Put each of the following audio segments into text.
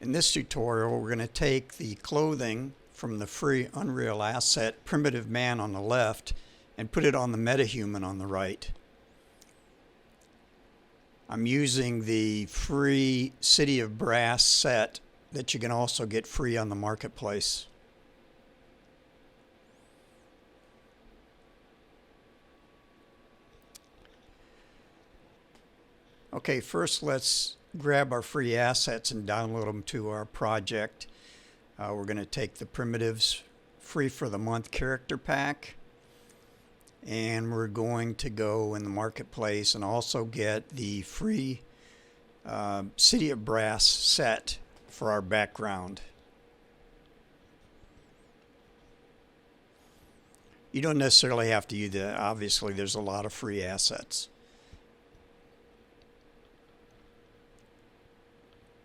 In this tutorial, we're going to take the clothing from the free Unreal asset Primitive Man on the left and put it on the Metahuman on the right. I'm using the free City of Brass set that you can also get free on the marketplace. Okay, first let's grab our free assets and download them to our project. We're going to take the Primitives Free for the Month character pack, and we're going to go in the marketplace and also get the free City of Brass set for our background. You don't necessarily have to use that. Obviously, there's a lot of free assets.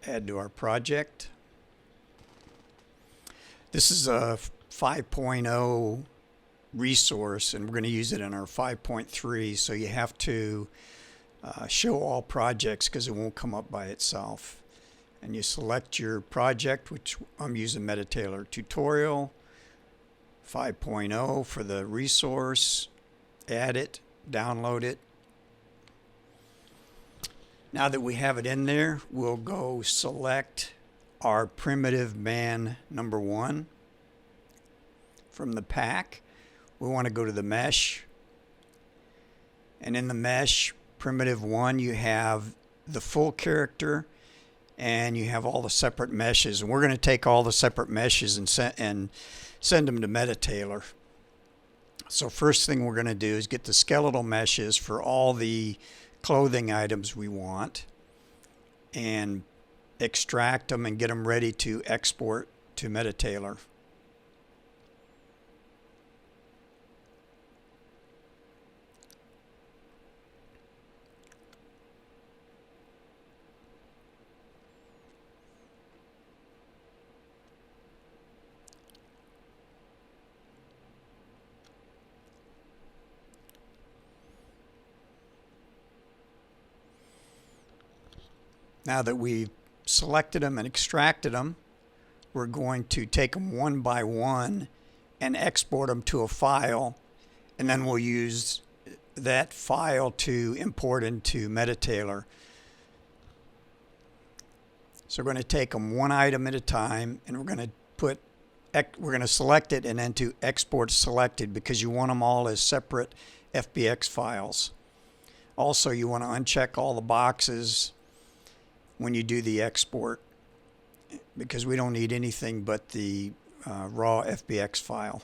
Add to our project. This is a 5.0 resource, and we're going to use it in our 5.3, so you have to show all projects because it won't come up by itself. And you select your project, which I'm using Metatailor Tutorial 5.0 for the resource. Add it, download it. Now that we have it in there, we'll go select our Primitive Man number 1 from the pack. We want to go to the mesh, and in the mesh Primitive 1 you have the full character and you have all the separate meshes, and we're going to take all the separate meshes and send them to Metatailor. So first thing we're going to do is get the skeletal meshes for all the clothing items we want and extract them and get them ready to export to Metatailor. Now that we've selected them and extracted them, we're going to take them one by one and export them to a file, and then we'll use that file to import into Metatailor. So we're going to take them one item at a time, and we're going to select it and then to export selected, because you want them all as separate FBX files. Also, you want to uncheck all the boxes when you do the export, because we don't need anything but the raw FBX file.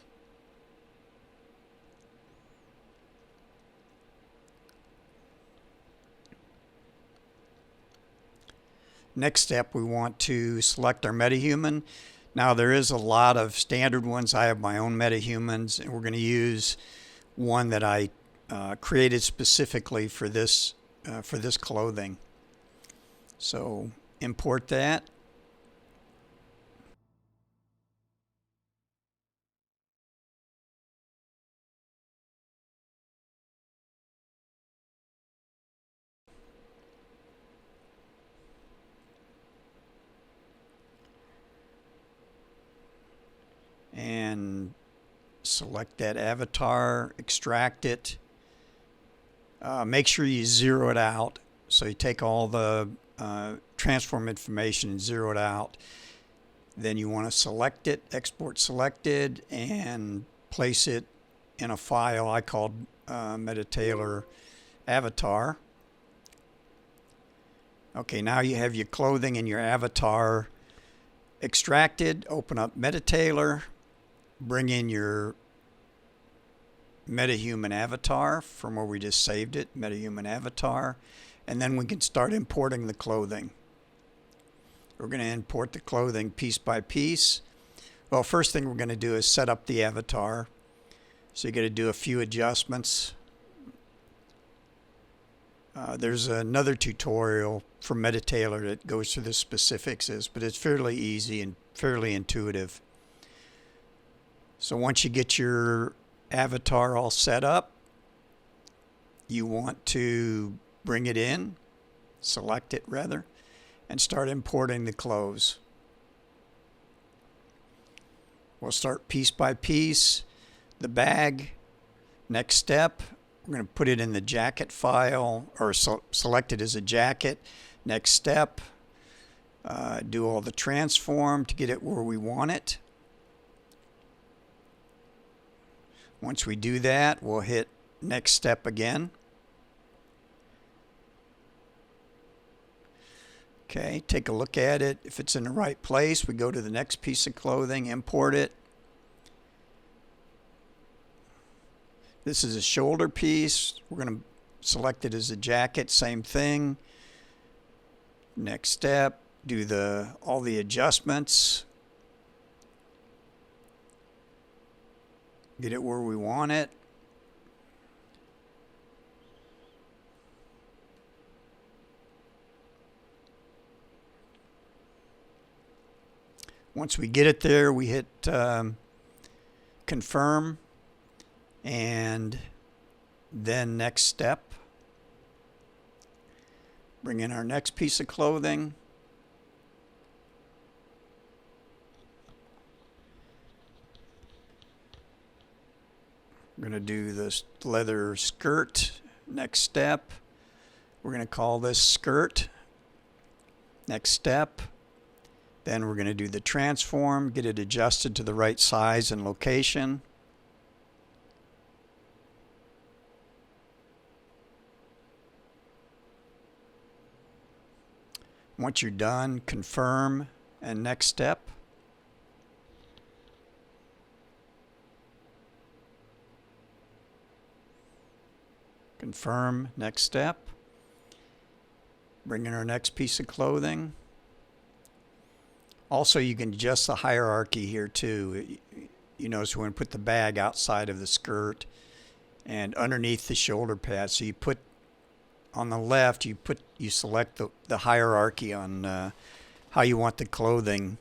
Next step, we want to select our Metahuman. Now there is a lot of standard ones. I have my own Metahumans, and we're going to use one that I created specifically for this clothing. So import that. And select that avatar, extract it. Make sure you zero it out. So you take all the transform information and zero it out. Then you want to select it, export selected, and place it in a file I called Metatailor avatar. Okay, now you have your clothing and your avatar extracted. Open up Metatailor, bring in your Metahuman avatar from where we just saved it, Metahuman avatar, and then we can start importing the clothing. We're going to import the clothing piece by piece. Well, first thing we're going to do is set up the avatar. So you got to do a few adjustments. There's another tutorial from Metatailor that goes through the specifics, but it's fairly easy and fairly intuitive. So once you get your avatar all set up, you want to bring it in, select it rather, and start importing the clothes. We'll start piece by piece. The bag, next step, we're going to put it in the jacket file, or select it as a jacket. Next step, do all the transform to get it where we want it. Once we do that, we'll hit next step again. Okay, take a look at it. If it's in the right place, we go to the next piece of clothing, import it. This is a shoulder piece. We're going to select it as a jacket, same thing. Next step, do all the adjustments. Get it where we want it. Once we get it there, we hit confirm, and then next step. Bring in our next piece of clothing. We're going to do this leather skirt. Next step. We're going to call this skirt. Next step. Then we're going to do the transform, get it adjusted to the right size and location. Once you're done, confirm, and next step. Confirm, next step. Bring in our next piece of clothing. Also, you can adjust the hierarchy here too. You notice we're going to put the bag outside of the skirt and underneath the shoulder pad. So you put on the left, you select the hierarchy on how you want the clothing.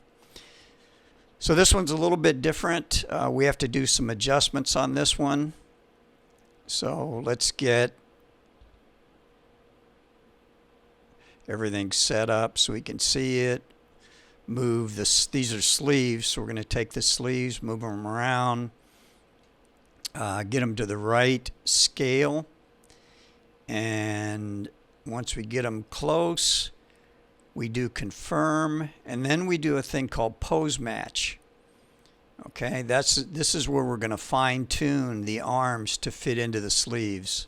So this one's a little bit different. We have to do some adjustments on this one. So let's get everything set up so we can see it. Move this. These are sleeves, so we're going to take the sleeves, move them around, get them to the right scale, and once we get them close, we do confirm, and then we do a thing called pose match. Okay, this is where we're going to fine tune the arms to fit into the sleeves,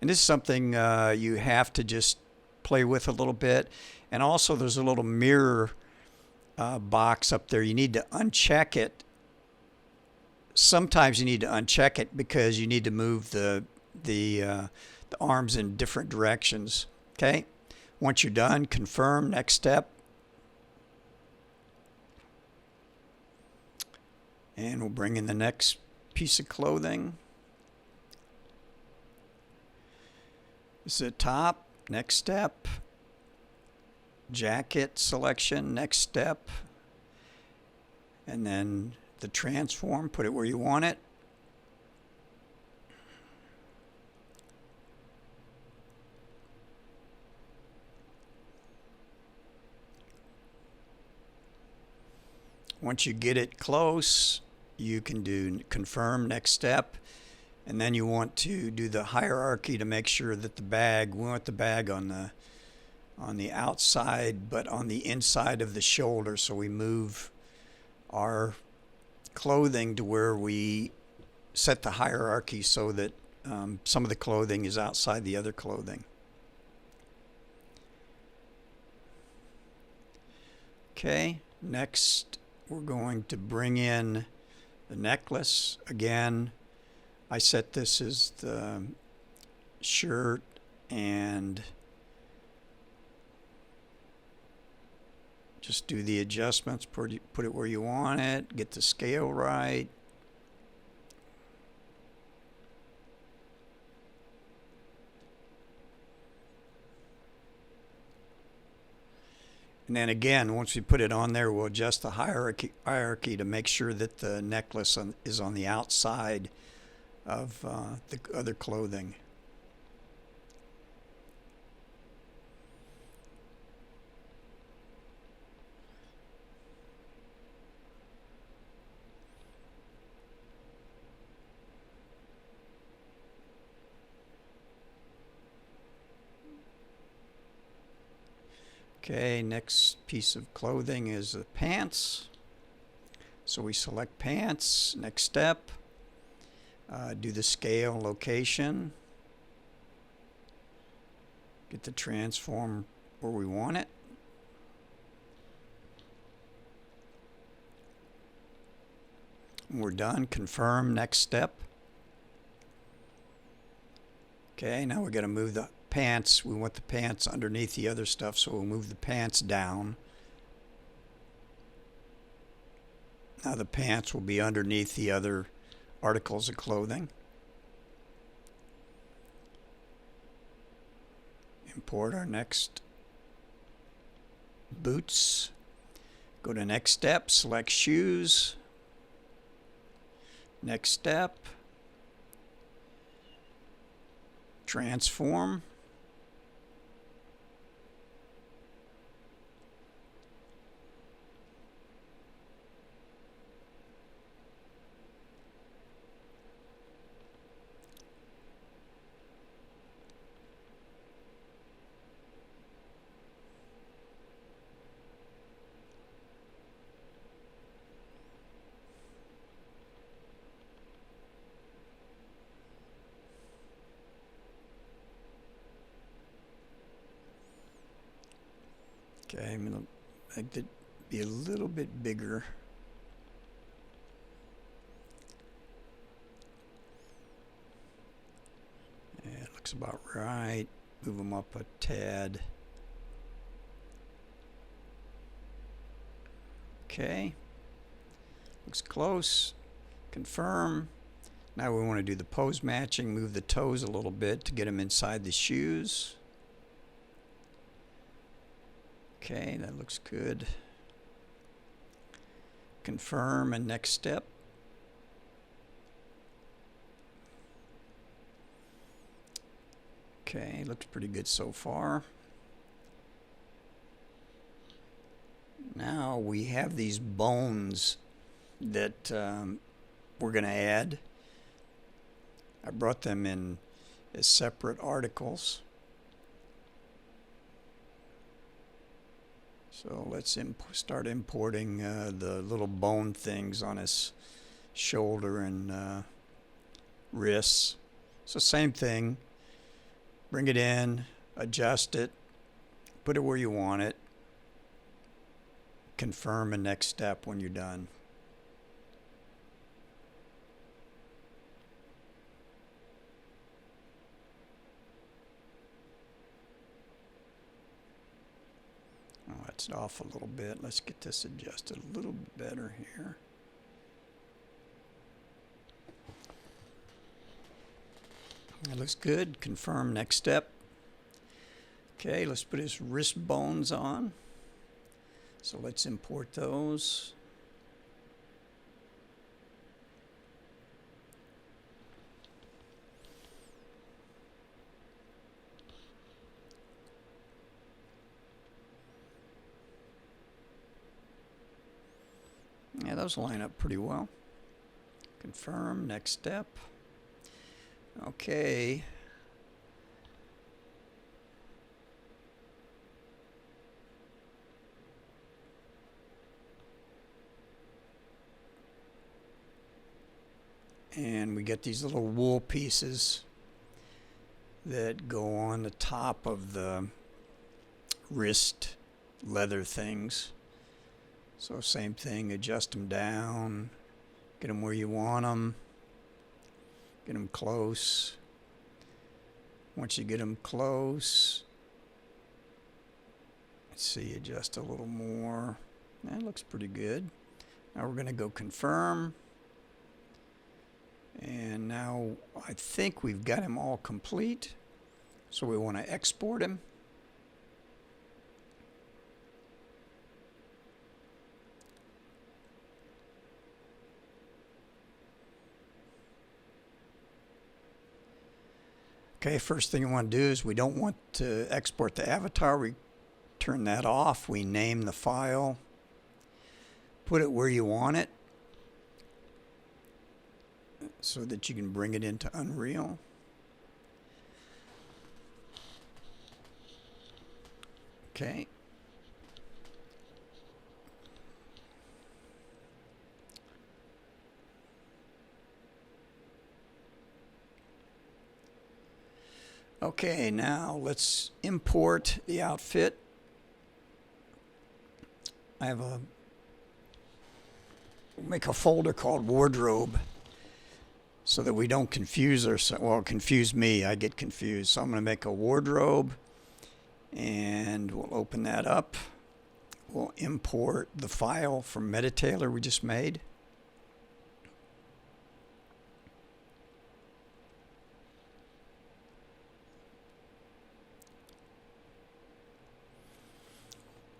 and this is something you have to just play with a little bit. And also there's a little mirror box up there. You need to uncheck it. Sometimes you need to uncheck it because you need to move the arms in different directions. Okay? Once you're done, confirm, next step. And we'll bring in the next piece of clothing. This is the top, next step. Jacket selection, next step, and then the transform, put it where you want it. Once you get it close, you can do confirm, next step, and then you want to do the hierarchy to make sure that the bag, we want the bag on the outside, but on the inside of the shoulder. So we move our clothing to where we set the hierarchy so that some of the clothing is outside the other clothing. Okay, next we're going to bring in the necklace. Again, I set this as the shirt, and just do the adjustments, put it where you want it, get the scale right. And then again, once we put it on there, we'll adjust the hierarchy to make sure that the necklace is on the outside of the other clothing. Okay, next piece of clothing is the pants. So we select pants. Next step, do the scale location. Get the transform where we want it. When we're done, confirm. Next step. Okay, now we're going to move the pants. We want the pants underneath the other stuff, so we'll move the pants down. Now the pants will be underneath the other articles of clothing. Import our next boots. Go to next step, select shoes. Next step, transform. Okay, I'm going to make it be a little bit bigger. Yeah, it looks about right. Move them up a tad. Okay, looks close. Confirm. Now we want to do the pose matching. Move the toes a little bit to get them inside the shoes. Okay, that looks good. Confirm and next step. Okay, looks pretty good so far. Now we have these bones that we're going to add. I brought them in as separate articles. So let's start importing the little bone things on his shoulder and wrists. So same thing, bring it in, adjust it, put it where you want it, confirm and next step when you're done. Oh, that's off a little bit. Let's get this adjusted a little bit better here. That looks good. Confirm next step. Okay, let's put his wrist bones on. So let's import those. Yeah, those line up pretty well. Confirm, next step. Okay. And we get these little wool pieces that go on the top of the wrist leather things. So same thing, adjust them down, get them where you want them, get them close. Once you get them close, let's see, adjust a little more. That looks pretty good. Now we're going to go confirm. And now I think we've got him all complete. So we want to export him. Okay, first thing you want to do is we don't want to export the avatar. We turn that off. We name the file. Put it where you want it so that you can bring it into Unreal. Okay. Okay, now let's import the outfit. We'll make a folder called wardrobe so that we don't confuse ourselves. Well, confuse me, I get confused. So I'm going to make a wardrobe and we'll open that up. We'll import the file from Metatailor we just made.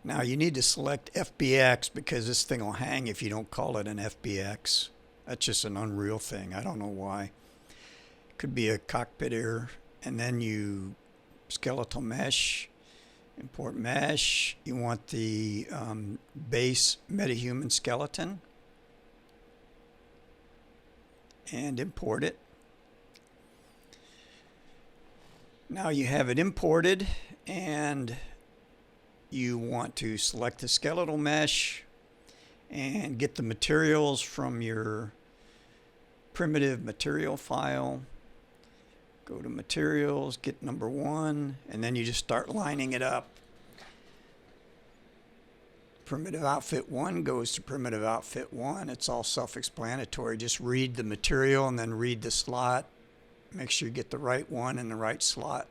Now you need to select FBX because this thing will hang if you don't call it an FBX. That's just an Unreal thing. I don't know why. Could be a cockpit error. And then you skeletal mesh, import mesh. You want the base Metahuman skeleton and import it. Now you have it imported and you want to select the skeletal mesh and get the materials from your primitive material file. Go to materials, get number 1, and then you just start lining it up. Primitive outfit 1 goes to primitive outfit 1. It's all self-explanatory. Just read the material and then read the slot. Make sure you get the right one in the right slot.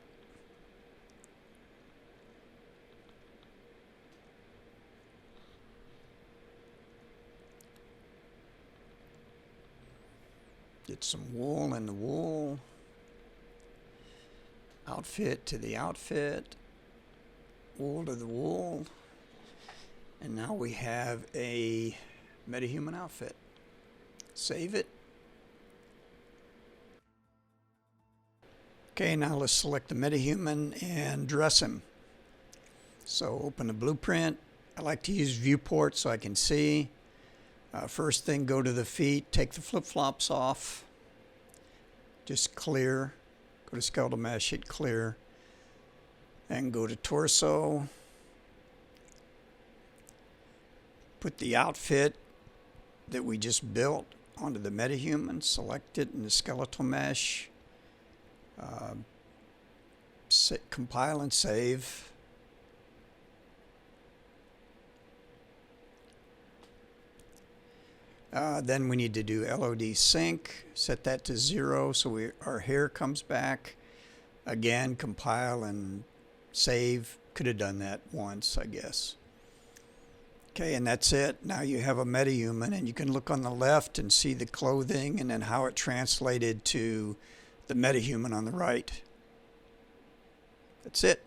Get some wool in the wool. Outfit to the outfit. Wool to the wool. And now we have a Metahuman outfit. Save it. Okay, now let's select the Metahuman and dress him. So open the blueprint. I like to use viewport so I can see. First thing, go to the feet, take the flip-flops off. Just clear. Go to skeletal mesh, hit clear. Then go to torso. Put the outfit that we just built onto the Metahuman. Select it in the skeletal mesh. Compile and save. Then we need to do LOD sync, set that to 0 so our hair comes back. Again, compile and save. Could have done that once, I guess. Okay, and that's it. Now you have a Metahuman, and you can look on the left and see the clothing and then how it translated to the Metahuman on the right. That's it.